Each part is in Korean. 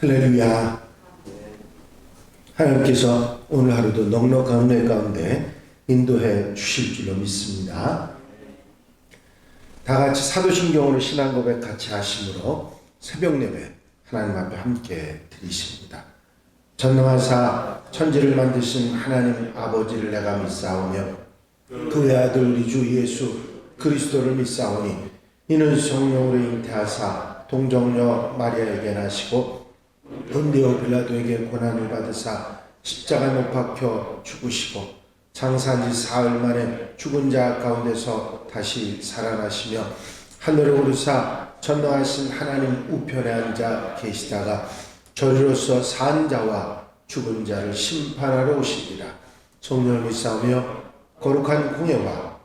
할렐루야. 하나님께서 오늘 하루도 넉넉한 은혜 가운데 인도해 주실 줄로 믿습니다. 다 같이 사도신경으로 신앙 고백 같이 하심으로 새벽 예배 하나님 앞에 함께 드리십니다. 전능하사 천지를 만드신 하나님 아버지를 내가 믿사오며 그의 아들 우리 주 예수 그리스도를 믿사오니 이는 성령으로 잉태하사 동정녀 마리아에게 나시고 본디오 빌라도에게 고난을 받으사 십자가에 못 박혀 죽으시고 장사한 지 사흘 만에 죽은 자 가운데서 다시 살아나시며 하늘에 오르사 전능하신 하나님 우편에 앉아 계시다가 저리로서 산 자와 죽은 자를 심판하러 오시리라. 성령을 믿사오며 거룩한 공예와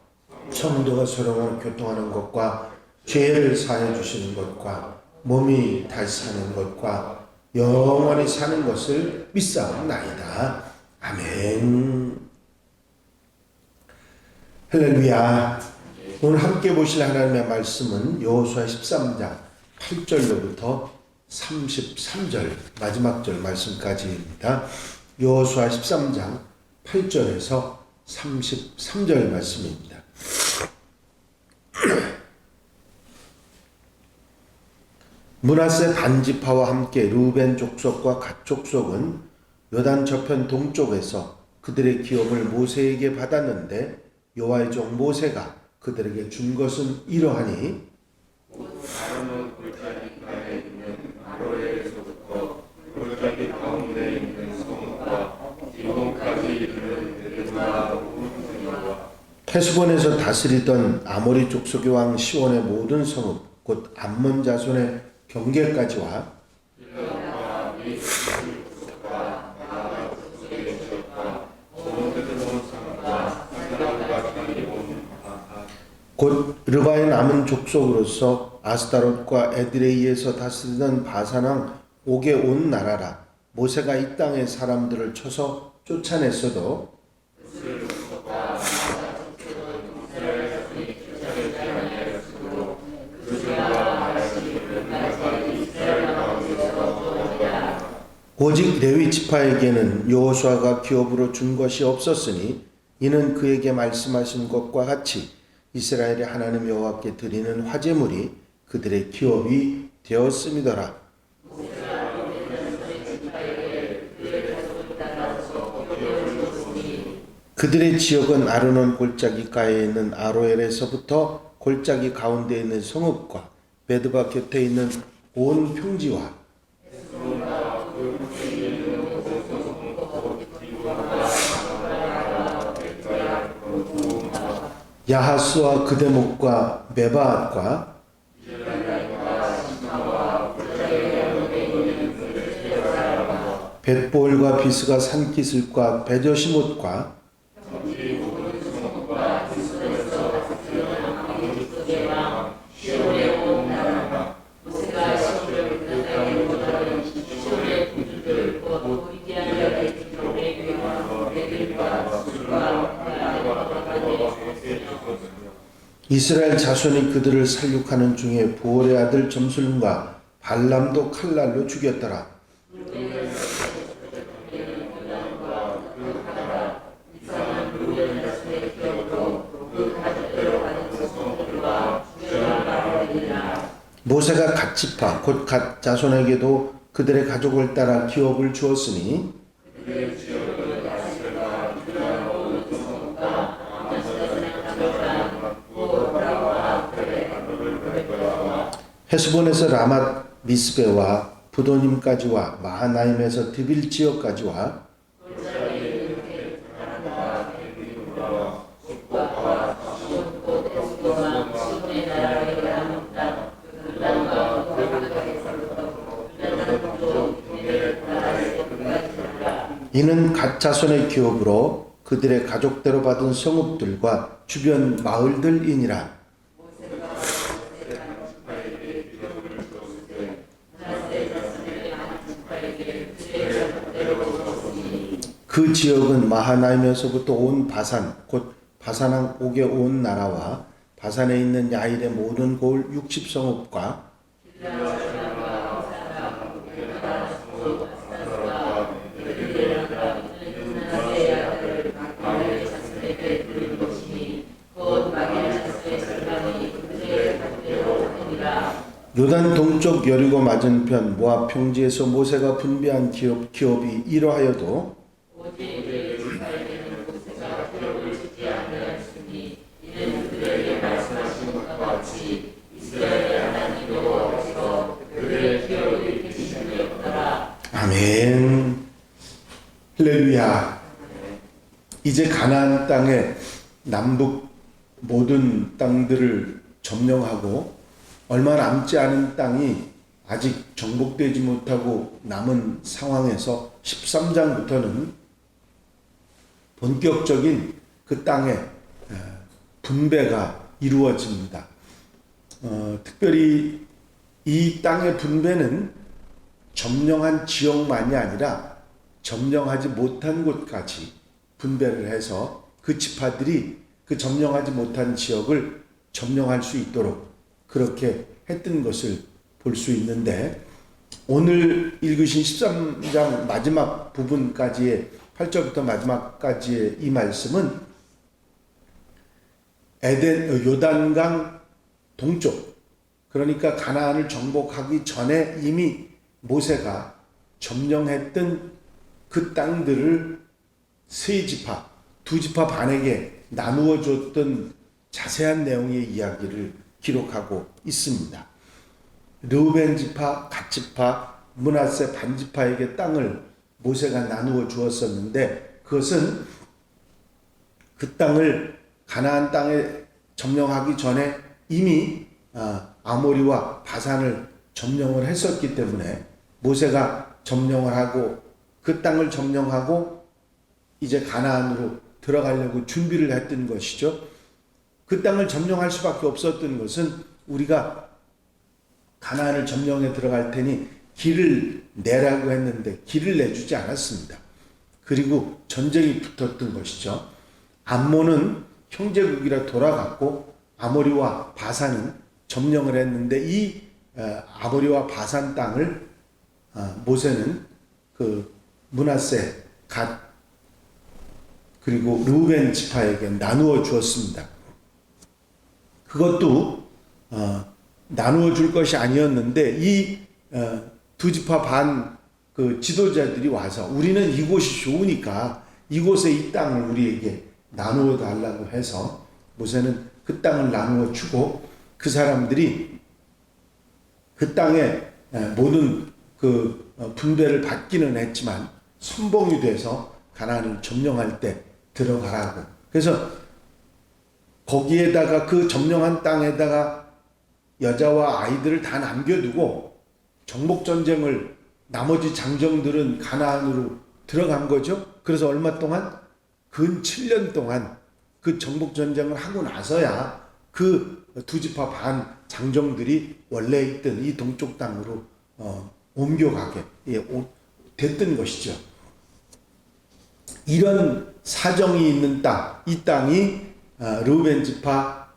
성도가 서로 교통하는 것과 죄를 사해 주시는 것과 몸이 다시 사는 것과 영원히 사는 것을 믿사옵나이다. 아멘. 할렐루야. 오늘 함께 보실 하나님의 말씀은 여호수아 13장 8절로부터 33절 마지막 절 말씀까지입니다. 여호수아 13장 8절에서 33절 말씀입니다. 므낫세 반지파와 함께 르우벤 족속과 갓 족속은 요단 저편 동쪽에서 그들의 기업을 모세에게 받았는데 여호와의 종 모세가 그들에게 준 것은 이러하니 아론은 골짜기가에 있는 아로엘에서부터 골짜기 가운데 있는 성과 디본까지 이르는 에드마 우르스와 헤스본에서 다스리던 아모리 족속의 왕 시온의 모든 성읍 곧 암몬 자손의 경계까지와 빌라와 미스족과 나가 족속의 지역과 오므드론 성과 사람과 다니온 곧 르바의 남은 족속으로서 아스타롯과 에드레이에서 다스리던 바산왕 옥의 온 나라라. 모세가 이 땅의 사람들을 쳐서 쫓아냈어도 오직 레위 지파에게는 여호수아가 기업으로 준 것이 없었으니 이는 그에게 말씀하신 것과 같이 이스라엘의 하나님 여호와께 드리는 화제물이 그들의 기업이 되었음이더라. 그들의 지역은 아르논 골짜기가에 있는 아로엘에서부터 골짜기 가운데 있는 성읍과 베드바 곁에 있는 온 평지와 야하스와 그 대목과 메바앗과 벳볼과 비스가 산기슭과 베저시못과 이스라엘 자손이 그들을 살육하는 중에 부올의 아들 점술과 발람도 칼날로 죽였더라. 모세가 갓 지파 곧 갓 자손에게도 그들의 가족을 따라 기업을 주었으니 헤스본에서 라맛 미스베와 부도님까지와 마하나임에서 드빌 지역까지와 이는 갓 자손의 기업으로 그들의 가족대로 받은 성읍들과 주변 마을들이니라. 그 지역은 마하나임에서부터 온 바산 곧 바산왕 옥의 온 나라와 바산에 있는 야일의 모든 고을 60성읍과 요단 동쪽 여리고 맞은편 모압 평지에서 모세가 분배한 기업이 이러하여도 아멘. 할렐루야. 이제 가나안 땅의 남북 모든 땅들을 점령하고 얼마 남지 않은 땅이 아직 정복되지 못하고 남은 상황에서 13장부터는 본격적인 그 땅의 분배가 이루어집니다. 특별히 이 땅의 분배는 점령한 지역만이 아니라 점령하지 못한 곳까지 분배를 해서 그 지파들이 그 점령하지 못한 지역을 점령할 수 있도록 그렇게 했던 것을 볼 수 있는데, 오늘 읽으신 13장 마지막 부분까지의 8절부터 마지막까지의 이 말씀은 요단강 동쪽, 그러니까 가나안을 정복하기 전에 이미 모세가 점령했던 그 땅들을 세 지파, 두 지파 반에게 나누어 줬던 자세한 내용의 이야기를 기록하고 있습니다. 르우벤 지파, 갓 지파, 므낫세 반 지파에게 땅을 모세가 나누어 주었었는데, 그것은 그 땅을 가나안 땅에 점령하기 전에 이미 아모리와 바산을 점령을 했었기 때문에 모세가 점령을 하고 그 땅을 점령하고 이제 가나안으로 들어가려고 준비를 했던 것이죠. 그 땅을 점령할 수밖에 없었던 것은 우리가 가나안을 점령해 들어갈 테니 길을 내라고 했는데 길을 내주지 않았습니다. 그리고 전쟁이 붙었던 것이죠. 암몬은 형제국이라 돌아갔고 아모리와 바산은 점령을 했는데 이 아모리와 바산 땅을 모세는 그 므낫세, 갓 그리고 르우벤 지파에게 나누어 주었습니다. 그것도 나누어 줄 것이 아니었는데 이 두 지파 반 그 지도자들이 와서 우리는 이곳이 좋으니까 이곳에 이 땅을 우리에게 나누어 달라고 해서 모세는 그 땅을 나누어 주고 그 사람들이 그 땅에 모든 그 분배를 받기는 했지만 선봉이 돼서 가나안을 점령할 때 들어가라고. 그래서 거기에다가 그 점령한 땅에다가 여자와 아이들을 다 남겨두고 정복전쟁을 나머지 장정들은 가나안으로 들어간 거죠. 그래서 얼마 동안? 근 7년 동안 그 정복전쟁을 하고 나서야 그 두 지파 반 장정들이 원래 있던 이 동쪽 땅으로 옮겨가게 됐던 것이죠. 이런 사정이 있는 땅, 이 땅이 르우벤 지파,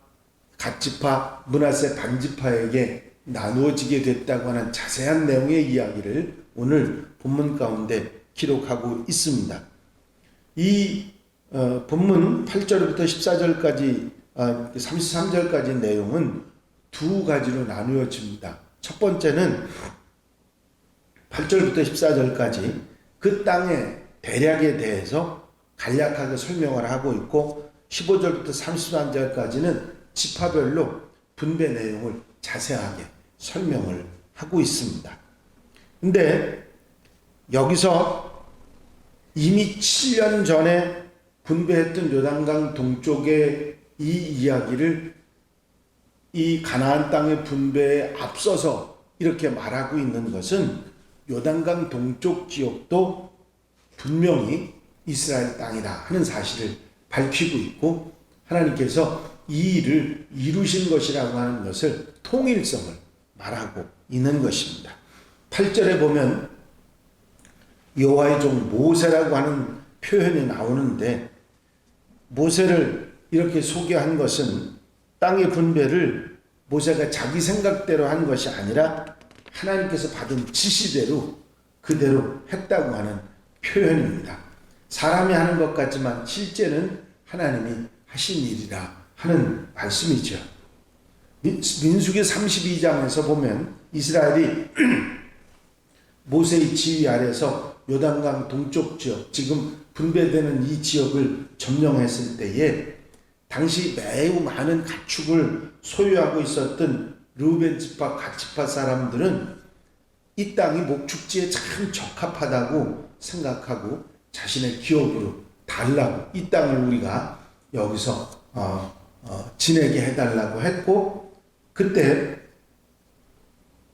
갓 지파, 므낫세 반 지파에게 나누어지게 됐다고 하는 자세한 내용의 이야기를 오늘 본문 가운데 기록하고 있습니다. 이 본문 8절부터 14절까지 33절까지 내용은 두 가지로 나누어집니다. 첫 번째는 8절부터 14절까지 그 땅의 대략에 대해서 간략하게 설명을 하고 있고 15절부터 33절까지는 지파별로 분배 내용을 자세하게 설명을 하고 있습니다. 근데 여기서 이미 7년 전에 분배했던 요단강 동쪽의 이 이야기를 이 가나안 땅의 분배에 앞서서 이렇게 말하고 있는 것은 요단강 동쪽 지역도 분명히 이스라엘 땅이다 하는 사실을 밝히고 있고 하나님께서 이 일을 이루신 것이라고 하는 것을 통일성을 말하고 있는 것입니다. 8절에 보면 여호와의 종 모세라고 하는 표현이 나오는데 모세를 이렇게 소개한 것은 땅의 분배를 모세가 자기 생각대로 한 것이 아니라 하나님께서 받은 지시대로 그대로 했다고 하는 표현입니다. 사람이 하는 것 같지만 실제는 하나님이 하신 일이라 하는 말씀이죠. 민수기 32장에서 보면 이스라엘이 모세의 지휘 아래서 요단강 동쪽 지역, 지금 분배되는 이 지역을 점령했을 때에 당시 매우 많은 가축을 소유하고 있었던 르우벤 지파, 갓 지파 사람들은 이 땅이 목축지에 참 적합하다고 생각하고 자신의 기업으로 달라고, 이 땅을 우리가 여기서 지내게 해달라고 했고, 그때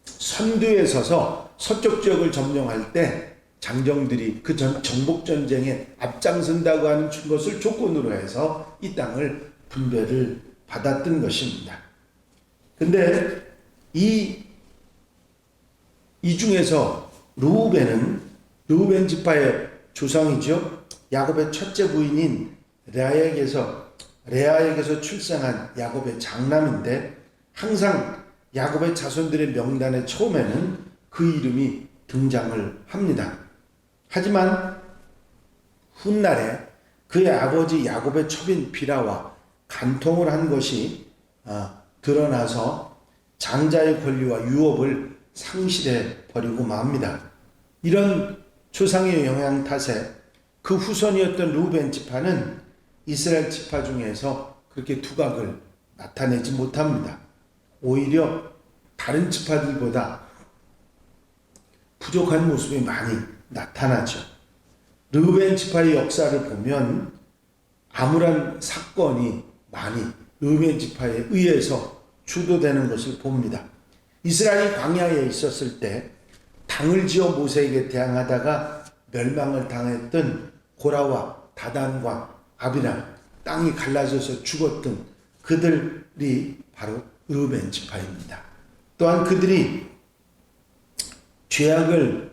선두에 서서 서쪽 지역을 점령할 때 장정들이 그 정복전쟁에 앞장선다고 하는 것을 조건으로 해서 이 땅을 분배를 받았던 것입니다. 근데 이 중에서 르우벤 지파의 조상이죠. 야곱의 첫째 부인인 레아에게서 출생한 야곱의 장남인데, 항상 야곱의 자손들의 명단의 처음에는 그 이름이 등장을 합니다. 하지만 훗날에 그의 아버지 야곱의 첩인 비라와 간통을 한 것이 드러나서 장자의 권리와 유업을 상실해 버리고 맙니다. 이런 조상의 영향 탓에 그 후손이었던 르우벤 지파는 이스라엘 지파 중에서 그렇게 두각을 나타내지 못합니다. 오히려 다른 지파들보다 부족한 모습이 많이 나타나죠. 르우벤 지파의 역사를 보면 암울한 사건이 많이 르우벤 지파에 의해서 주도되는 것을 봅니다. 이스라엘이 광야에 있었을 때 당을 지어 모세에게 대항하다가 멸망을 당했던 고라와 다단과 아비람, 땅이 갈라져서 죽었던 그들이 바로 르우벤 지파입니다. 또한 그들이 죄악을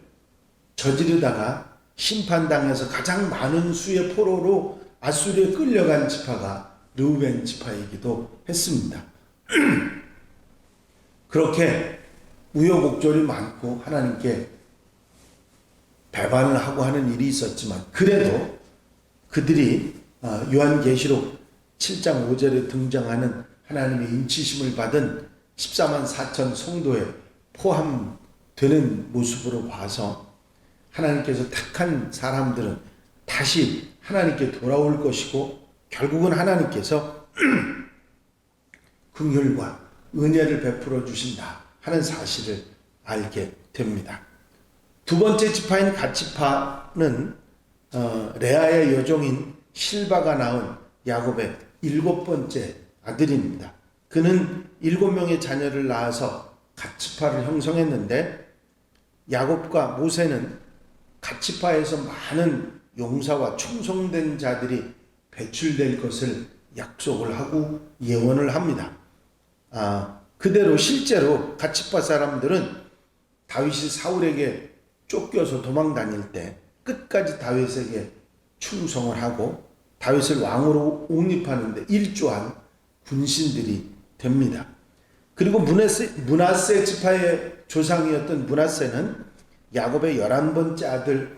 저지르다가 심판당해서 가장 많은 수의 포로로 아수르에 끌려간 지파가 르우벤 지파이기도 했습니다. 그렇게 우여곡절이 많고 하나님께 배반을 하고 하는 일이 있었지만, 그래도 그들이 요한계시록 7장 5절에 등장하는 하나님의 인치심을 받은 14만 4천 성도에 포함되는 모습으로 봐서 하나님께서 택한 사람들은 다시 하나님께 돌아올 것이고, 결국은 하나님께서 긍휼과 은혜를 베풀어 주신다 하는 사실을 알게 됩니다. 두 번째 지파인 갓 지파는 레아의 여종인 실바가 낳은 야곱의 7번째 아들입니다. 그는 7명의 자녀를 낳아서 갓 지파를 형성했는데, 야곱과 모세는 갓 지파에서 많은 용사와 충성된 자들이 배출될 것을 약속을 하고 예언을 합니다. 그대로 실제로 갓 지파 사람들은 다윗이 사울에게 쫓겨서 도망 다닐 때 끝까지 다윗에게 충성을 하고 다윗을 왕으로 옹립하는데 일조한 군신들이 됩니다. 그리고 므낫세 지파의 조상이었던 므낫세는 야곱의 11번째 아들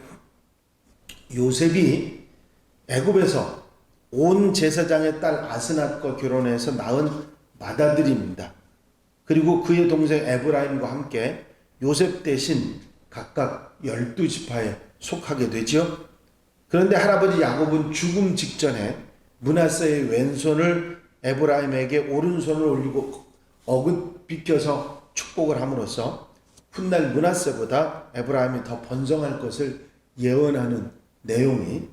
요셉이 애굽에서 온 제사장의 딸 아스낫과 결혼해서 낳은 맏아들입니다. 그리고 그의 동생 에브라임과 함께 요셉 대신 각각 12지파에 속하게 되죠. 그런데 할아버지 야곱은 죽음 직전에 므낫세의 왼손을 에브라임에게 오른손을 올리고 어긋 비켜서 축복을 함으로써 훗날 므낫세보다 에브라임이 더 번성할 것을 예언하는 내용이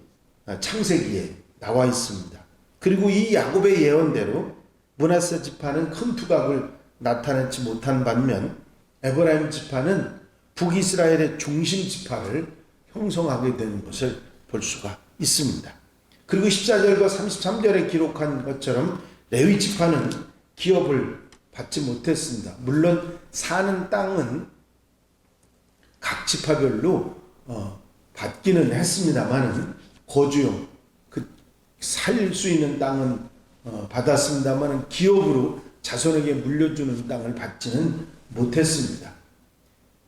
창세기에 나와 있습니다. 그리고 이 야곱의 예언대로 므낫세 지파는 큰 두각을 나타내지 못한 반면 에브라임 지파는 북이스라엘의 중심 지파를 형성하게 된 것을 볼 수가 있습니다. 그리고 14절과 33절에 기록한 것처럼 레위 지파는 기업을 받지 못했습니다. 물론 사는 땅은 각 지파별로 받기는 했습니다만 거주용, 살 수 있는 땅은 받았습니다만 기업으로 자손에게 물려주는 땅을 받지는 못했습니다.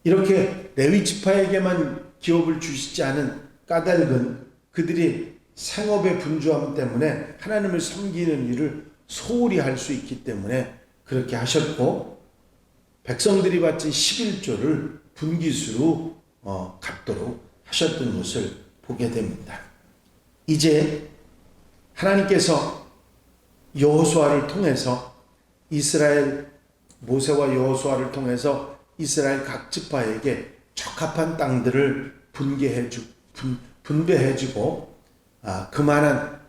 이렇게 레위 지파에게만 기업을 주시지 않은 까닭은 그들이 생업의 분주함 때문에 하나님을 섬기는 일을 소홀히 할 수 있기 때문에 그렇게 하셨고 백성들이 바친 11조를 분깃으로 갚도록 하셨던 것을 보게 됩니다. 이제 하나님께서 여호수아를 통해서 모세와 여호수아를 통해서 이스라엘 각 지파에게 적합한 땅들을 분배해주고 그만한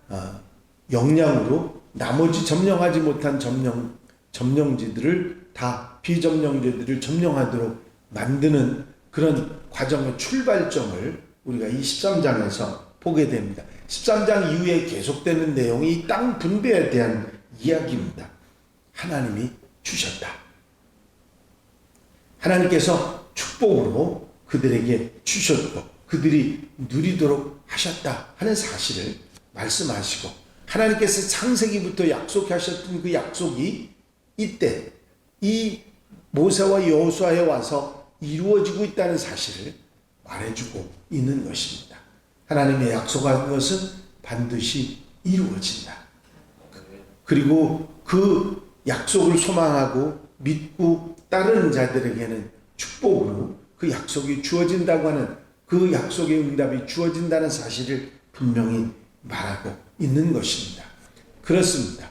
역량으로 나머지 점령하지 못한 점령지들을 다 비점령지들을 점령하도록 만드는 그런 과정의 출발점을 우리가 이 13장에서 보게 됩니다. 13장 이후에 계속되는 내용이 이 땅 분배에 대한 이야기입니다. 하나님이 주셨다. 하나님께서 축복으로 그들에게 주셨고 그들이 누리도록 하셨다 하는 사실을 말씀하시고 하나님께서 창세기부터 약속하셨던 그 약속이 이때 이 모세와 여호수아에 와서 이루어지고 있다는 사실을 말해주고 있는 것입니다. 하나님의 약속한 것은 반드시 이루어진다. 그리고 그 약속을 소망하고 믿고 따르는 자들에게는 축복으로 그 약속이 주어진다고 하는 그 약속의 응답이 주어진다는 사실을 분명히 말하고 있는 것입니다. 그렇습니다.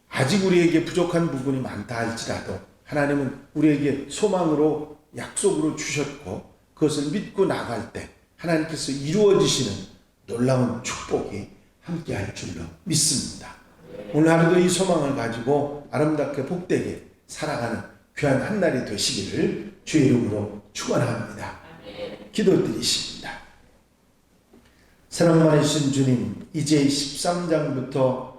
아직 우리에게 부족한 부분이 많다 할지라도 하나님은 우리에게 소망으로 약속으로 주셨고 그것을 믿고 나갈 때 하나님께서 이루어지시는 놀라운 축복이 함께할 줄로 믿습니다. 오늘 하루도 이 소망을 가지고 아름답게 복되게 살아가는 귀한 한 날이 되시기를 주의 이름으로 축원합니다. 기도드리십니다. 사랑 많으신 주님, 이제 13장부터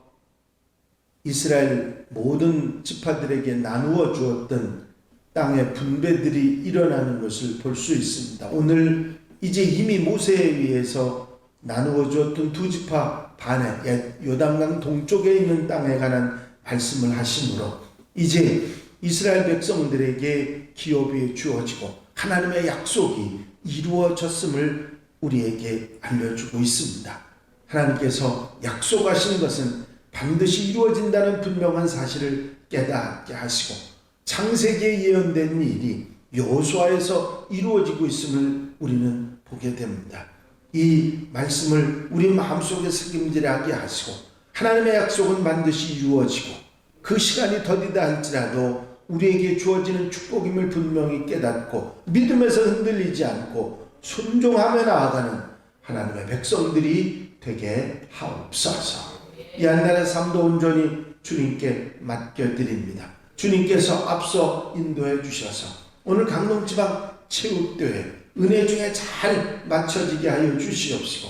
이스라엘 모든 지파들에게 나누어 주었던 땅의 분배들이 일어나는 것을 볼 수 있습니다. 오늘 이제 이미 모세에 의해서 나누어 주었던 두 지파 반에 요단강 동쪽에 있는 땅에 관한 말씀을 하시므로 이제 이스라엘 백성들에게 기업이 주어지고 하나님의 약속이 이루어졌음을 우리에게 알려주고 있습니다. 하나님께서 약속하신 것은 반드시 이루어진다는 분명한 사실을 깨닫게 하시고 창세기에 예언된 일이 여호수아에서 이루어지고 있음을 우리는 보게 됩니다. 이 말씀을 우리 마음속에 새김질하게 하시고 하나님의 약속은 반드시 이루어지고 그 시간이 더디다 할지라도 우리에게 주어지는 축복임을 분명히 깨닫고 믿음에서 흔들리지 않고 순종하며 나아가는 하나님의 백성들이 되게 하옵소서. 이 한 날의 삶도 온전히 주님께 맡겨드립니다. 주님께서 앞서 인도해 주셔서 오늘 강동지방 체육대회 은혜 중에 잘 맞춰지게 하여 주시옵시고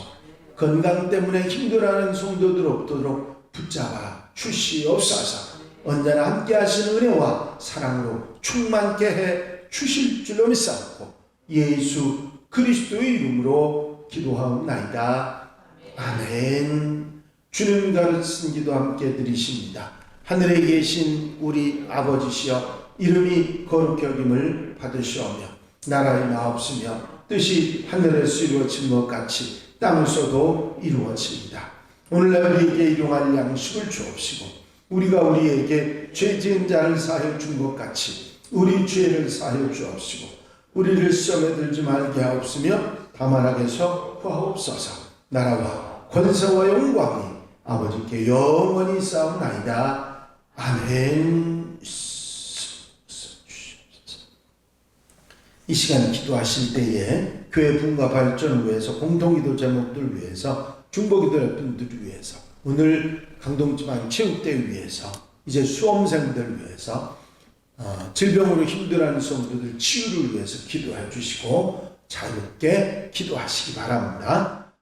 건강 때문에 힘들어하는 성도들 없도록 붙잡아 주시옵소서. 언제나 함께 하시는 은혜와 사랑으로 충만케 해 주실 줄로 믿사옵고 예수 그리스도의 이름으로 기도하옵나이다. 아멘. 주님 가르친 기도 함께 드리십니다. 하늘에 계신 우리 아버지시여 이름이 거룩히 여김을 받으시오며 나라의 나옵시며 뜻이 하늘에서 이루어진 것 같이 땅에서도 이루어집니다. 오늘날 우리에게 일용할 양식을 주옵시고 우리가 우리에게 죄 지은 자를 사하여 준 것 같이 우리 죄를 사하여 주옵시고 우리를 시험에 들지 말게 하옵시며 다만 악에서 구하옵소서. 나라와 권세와 영광이 아버지께 영원히 싸움나이다. 아멘. 이 시간 기도하실 때에 교회 분과 발전을 위해서 공동기도 제목들 위해서 중보기도 분들을 위해서 오늘 강동지방 체육대회 위해서 이제 수험생들 위해서 질병으로 힘들어하는 성도들 치유를 위해서 기도해 주시고 자유롭게 기도하시기 바랍니다.